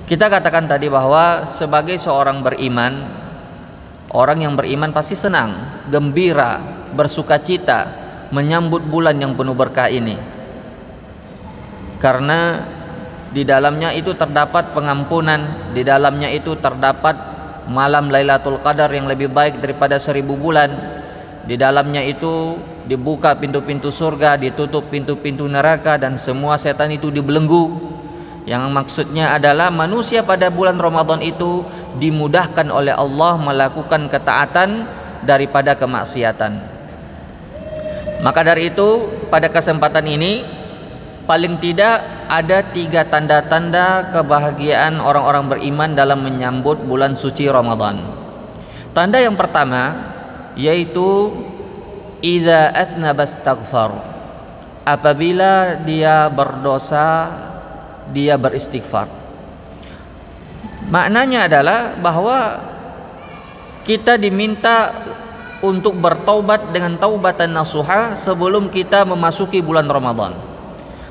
Kita katakan tadi bahwa sebagai seorang beriman, orang yang beriman pasti senang, gembira, bersukacita menyambut bulan yang penuh berkah ini. Karena di dalamnya itu terdapat pengampunan, di dalamnya itu terdapat malam Lailatul Qadar yang lebih baik daripada 1000 bulan. Di dalamnya itu dibuka pintu-pintu surga, ditutup pintu-pintu neraka, dan semua setan itu dibelenggu. Yang maksudnya adalah manusia pada bulan Ramadan itu dimudahkan oleh Allah melakukan ketaatan daripada kemaksiatan. Maka dari itu pada kesempatan ini paling tidak ada 3 tanda-tanda kebahagiaan orang-orang beriman dalam menyambut bulan suci Ramadan. Tanda yang pertama yaitu idza athnaba astaghfar. Apabila dia berdosa, dia beristighfar. Maknanya adalah bahwa kita diminta untuk bertaubat dengan taubatan nasuha sebelum kita memasuki bulan Ramadan.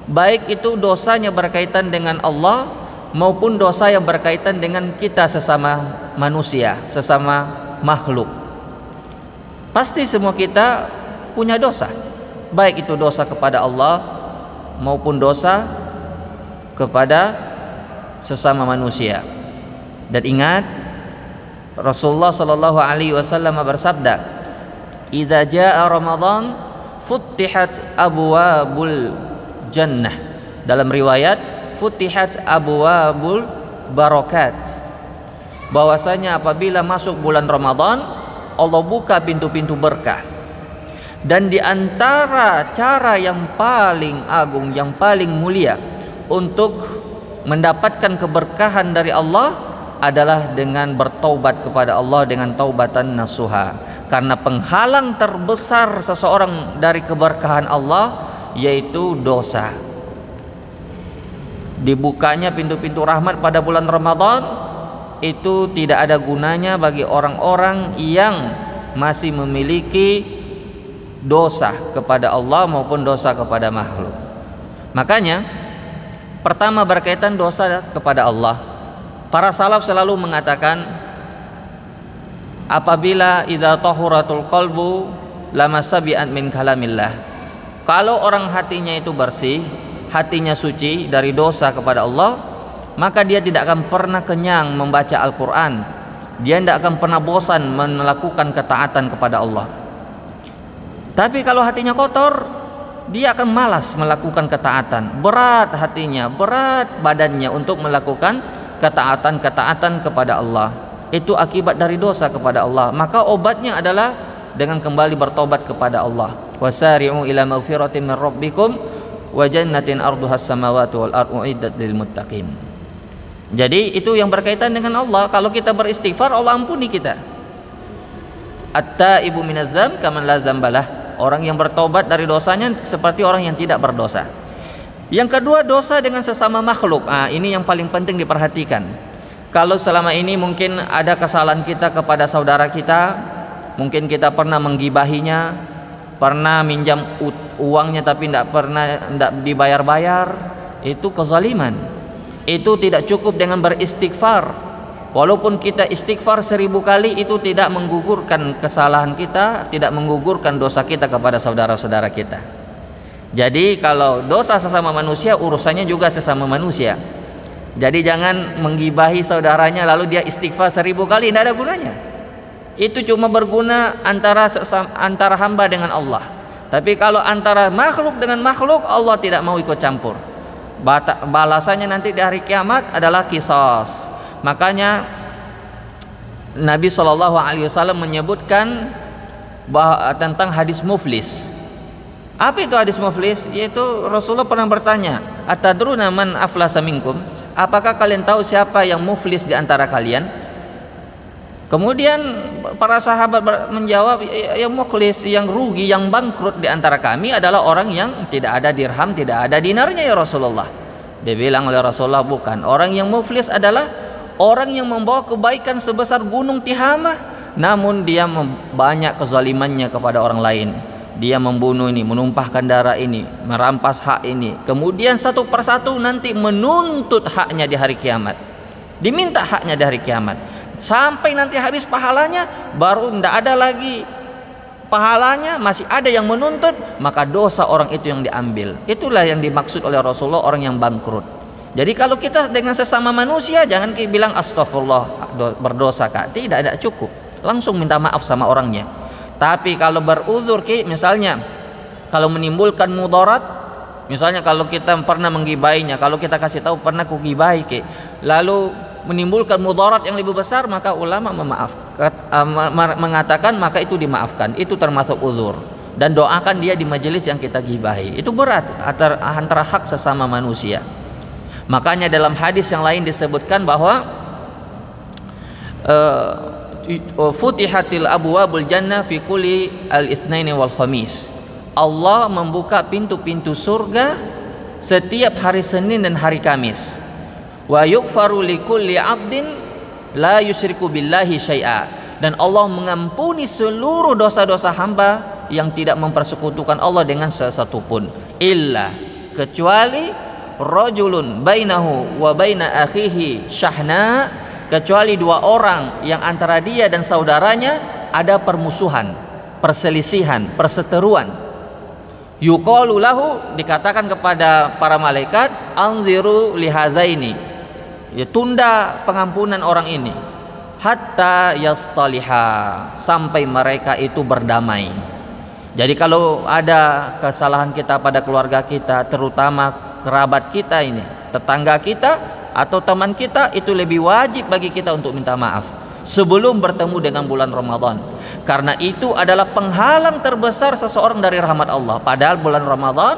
Baik itu dosanya berkaitan dengan Allah maupun dosa yang berkaitan dengan kita sesama manusia, sesama makhluk. Pasti semua kita punya dosa, baik itu dosa kepada Allah maupun dosa kepada sesama manusia. Dan ingat, Rasulullah sallallahu alaihi wasallam bersabda, "Idza jaa Ramadan futtihat abwabul jannah." Dalam riwayat, "Futtihat abwabul barakat." Bahwasanya apabila masuk bulan Ramadan, Allah buka pintu-pintu berkah. Dan di antara cara yang paling agung, yang paling mulia untuk mendapatkan keberkahan dari Allah adalah dengan bertaubat kepada Allah dengan taubatan nasuha. Karena penghalang terbesar seseorang dari keberkahan Allah yaitu dosa. Dibukanya pintu-pintu rahmat pada bulan Ramadan itu tidak ada gunanya bagi orang-orang yang masih memiliki dosa kepada Allah maupun dosa kepada makhluk. Makanya pertama berkaitan dosa kepada Allah. Para salaf selalu mengatakan, apabila idza tahuratul qalbu lamasabi'an min kalamillah. Kalau orang hatinya itu bersih, hatinya suci dari dosa kepada Allah, maka dia tidak akan pernah kenyang membaca Al-Quran. Dia tidak akan pernah bosan melakukan ketaatan kepada Allah. Tapi kalau hatinya kotor, dia akan malas melakukan ketaatan. Berat hatinya, berat badannya untuk melakukan ketaatan kepada Allah. Itu akibat dari dosa kepada Allah. Maka obatnya adalah dengan kembali bertobat kepada Allah. Wasari'u ila maghfiratin min rabbikum wa jannatin arduhas samawati wal ardu uiddat lil muttaqin. Jadi itu yang berkaitan dengan Allah. Kalau kita beristighfar, Allah ampuni kita. At-taibu minaz dzam kaman la dzambalah. Orang yang bertobat dari dosanya seperti orang yang tidak berdosa. Yang kedua, dosa dengan sesama makhluk. Ini yang paling penting diperhatikan. Kalau selama ini mungkin ada kesalahan kita kepada saudara kita, mungkin kita pernah menggibahinya, pernah minjam uangnya tapi tidak dibayar-bayar, itu kezaliman. Itu tidak cukup dengan beristighfar. Walaupun kita istighfar 1000 kali, itu tidak menggugurkan kesalahan kita, tidak menggugurkan dosa kita kepada saudara-saudara kita. Jadi kalau dosa sesama manusia, urusannya juga sesama manusia. Jadi jangan menggibahi saudaranya lalu dia istighfar 1000 kali, tidak ada gunanya. Itu cuma berguna antara hamba dengan Allah. Tapi kalau antara makhluk dengan makhluk, Allah tidak mau ikut campur. Balasannya nanti di hari kiamat adalah qisas. Makanya Nabi SAW menyebutkan tentang hadis muflis. Apa itu hadis muflis? Yaitu Rasulullah pernah bertanya, atadruna man aflasa minkum? Apakah kalian tahu siapa yang muflis di antara kalian? Kemudian para sahabat menjawab, yang muflis, yang rugi, yang bangkrut di antara kami adalah orang yang tidak ada dirham, tidak ada dinarnya ya Rasulullah. Dia bilang oleh Rasulullah, bukan. Orang yang muflis adalah orang yang membawa kebaikan sebesar gunung Tihamah, namun dia banyak kezalimannya kepada orang lain. Dia membunuh ini, menumpahkan darah ini, merampas hak ini, kemudian satu persatu nanti menuntut haknya di hari kiamat. diminta haknya dari kiamat. Sampai nanti habis pahalanya, baru tidak ada lagi pahalanya, masih ada yang menuntut, maka dosa orang itu yang diambil. Itulah yang dimaksud oleh Rasulullah orang yang bangkrut. Jadi kalau kita dengan sesama manusia, jangan bilang astagfirullah berdosa kak, tidak cukup, langsung minta maaf sama orangnya. Tapi kalau beruzur misalnya kalau menimbulkan mudarat, misalnya kalau kita pernah menggibainya, kalau kita kasih tahu pernah kugibai lalu menimbulkan mudarat yang lebih besar, maka ulama mengatakan maka itu dimaafkan, itu termasuk uzur, dan doakan dia di majelis yang kita gibahi. Itu berat antara hak sesama manusia. Makanya dalam hadis yang lain disebutkan bahwa futihatil abwabul jannah fi kulli al-itsnaini wal khamis. Allah membuka pintu-pintu surga setiap hari Senin dan hari Kamis. Wa yughfaru likulli 'abdin la yusyriku billahi syai'a. Dan Allah mengampuni seluruh dosa-dosa hamba yang tidak mempersekutukan Allah dengan sesuatu pun, illa kecuali rajulun bainahu wa baina akhihi syahna, kecuali dua orang yang antara dia dan saudaranya ada permusuhan, perselisihan, perseteruan. Yuqalu lahu, dikatakan kepada para malaikat, anziru lihazaini, ya tunda pengampunan orang ini, hatta yastaliha, sampai mereka itu berdamai. Jadi kalau ada kesalahan kita pada keluarga kita, terutama kerabat kita ini, tetangga kita atau teman kita, itu lebih wajib bagi kita untuk minta maaf sebelum bertemu dengan bulan Ramadan, karena itu adalah penghalang terbesar seseorang dari rahmat Allah. Padahal bulan Ramadan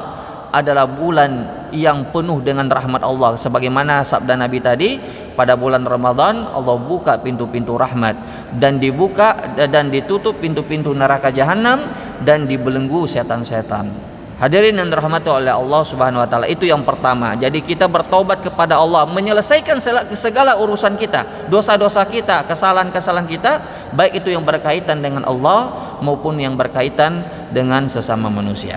adalah bulan yang penuh dengan rahmat Allah, sebagaimana sabda Nabi tadi, pada bulan Ramadan Allah buka pintu-pintu rahmat dan dibuka dan ditutup pintu-pintu neraka jahanam dan dibelenggu setan-setan. Hadirin yang dirahmati oleh Allah Subhanahu wa taala, itu yang pertama. Jadi kita bertobat kepada Allah, menyelesaikan segala urusan kita, dosa-dosa kita, kesalahan-kesalahan kita, baik itu yang berkaitan dengan Allah maupun yang berkaitan dengan sesama manusia.